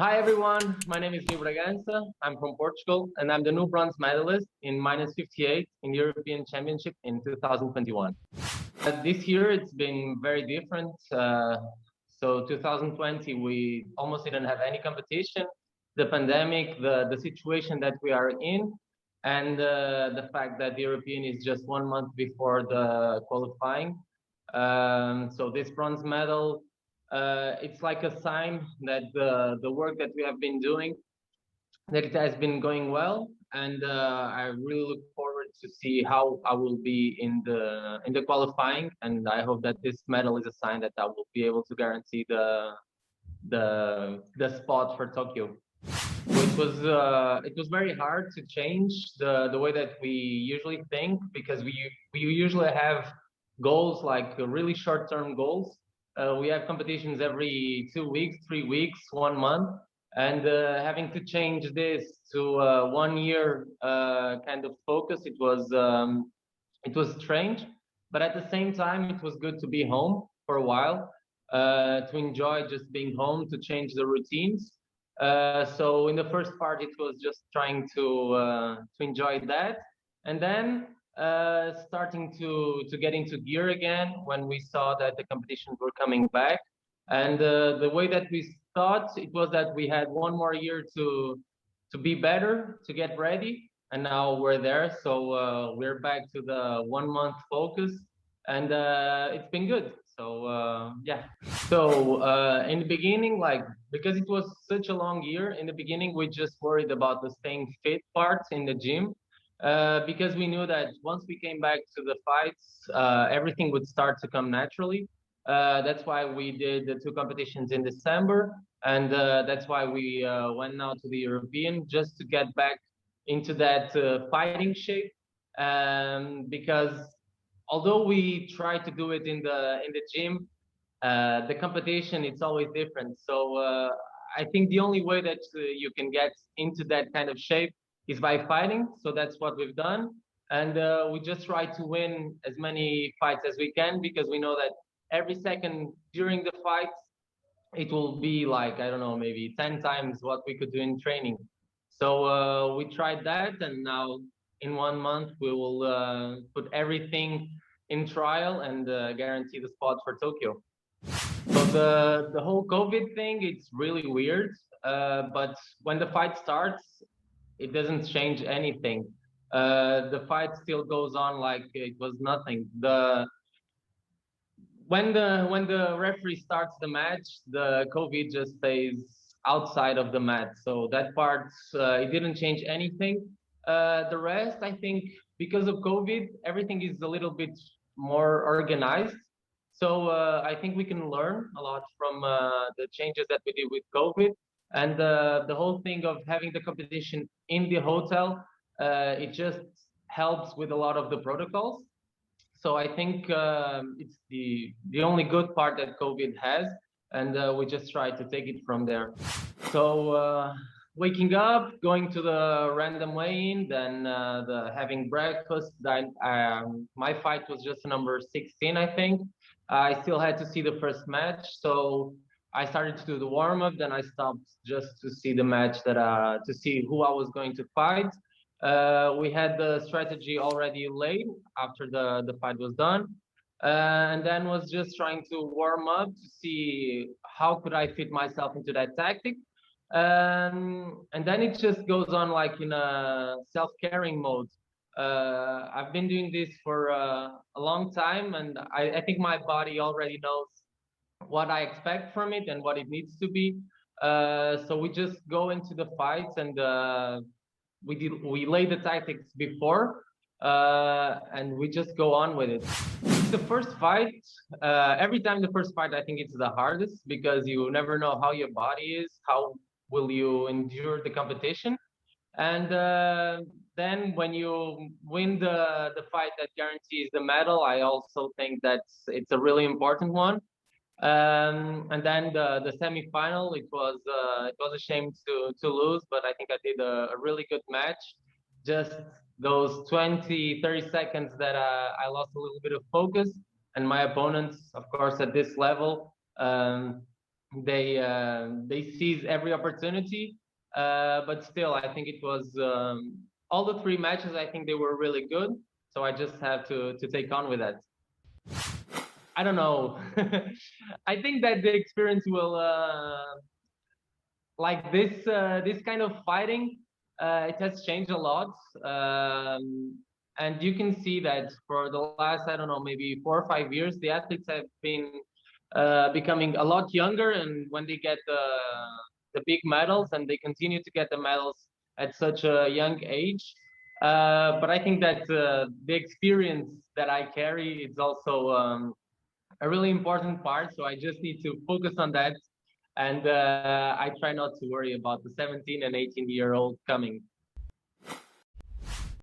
Hi everyone, my name is Rui Braganca. I'm from Portugal and I'm the new bronze medalist in minus 58 in the European Championship in 2021. This year it's been very different. So 2020 we almost didn't have any competition. The pandemic, the situation that we are in, and the fact that the European is just 1 month before the qualifying. So this bronze medal, it's like a sign that the work that we have been doing, that it has been going well, and I really look forward to see how I will be in the qualifying, and I hope that this medal is a sign that I will be able to guarantee the spot for Tokyo. It was very hard to change the way that we usually think, because we usually have goals, like really short-term goals. We have competitions every 2 weeks, 3 weeks, 1 month, and having to change this to 1 year kind of focus, it was strange, but at the same time, it was good to be home for a while, to enjoy just being home, to change the routines. So in the first part, it was just trying to enjoy that, and then starting to get into gear again when we saw that the competitions were coming back. And the way that we thought, it was that we had 1 more year to be better, to get ready, and now we're there. So we're back to the 1 month focus, and it's been good. So yeah. So in the beginning, like, because it was such a long year, in the beginning we just worried about the staying fit part in the gym, because we knew that once we came back to the fights, everything would start to come naturally. That's why we did the two competitions in December, and that's why we went now to the European, just to get back into that fighting shape. Because although we try to do it in the gym, the competition, it's always different. So I think the only way that you can get into that kind of shape is by fighting. So that's what we've done, and we just try to win as many fights as we can, because we know that every second during the fights, it will be like, I don't know, maybe 10 times what we could do in training. So we tried that, and now in 1 month we will put everything in trial and guarantee the spot for Tokyo. So the whole COVID thing, it's really weird. But when the fight starts, it doesn't change anything. The fight still goes on like it was nothing. The when the referee starts the match, the COVID just stays outside of the mat. So that part, it didn't change anything. The rest, I think, because of COVID, everything is a little bit more organized. So I think we can learn a lot from the changes that we did with COVID, and the whole thing of having the competition in the hotel. It just helps with a lot of the protocols. So I think it's the only good part that COVID has, and we just try to take it from there. So waking up, going to the random weigh-in, then the having breakfast. Then my fight was just number 16, I think. I still had to see the first match, so I started to do the warm-up. Then I stopped just to see the match, that to see who I was going to fight. We had the strategy already laid after the fight was done, and then was just trying to warm up to see how could I fit myself into that tactic. And then it just goes on like in a self-caring mode. I've been doing this for a long time, and I think my body already knows what I expect from it and what it needs to be. So we just go into the fights, and we lay the tactics before, and we just go on with it. The first fight, every time the first fight, I think it's the hardest, because you never know how your body is, how will you endure the competition. And then when you win the fight that guarantees the medal, I also think that it's a really important one. And then the semi-final, it was a shame to lose, but I think I did a really good match. Just those 20-30 seconds that I lost a little bit of focus, and my opponents, of course, at this level, they seize every opportunity. But still, I think it was all the three matches. I think they were really good. So I just have to take on with that. I don't know. I think that the experience will like this kind of fighting. It has changed a lot, and you can see that for the last, I don't know, maybe 4 or 5 years, the athletes have been becoming a lot younger, and when they get the big medals, and they continue to get the medals at such a young age. But I think that the experience that I carry is also a really important part. So I just need to focus on that, and I try not to worry about the 17 and 18-year-old coming.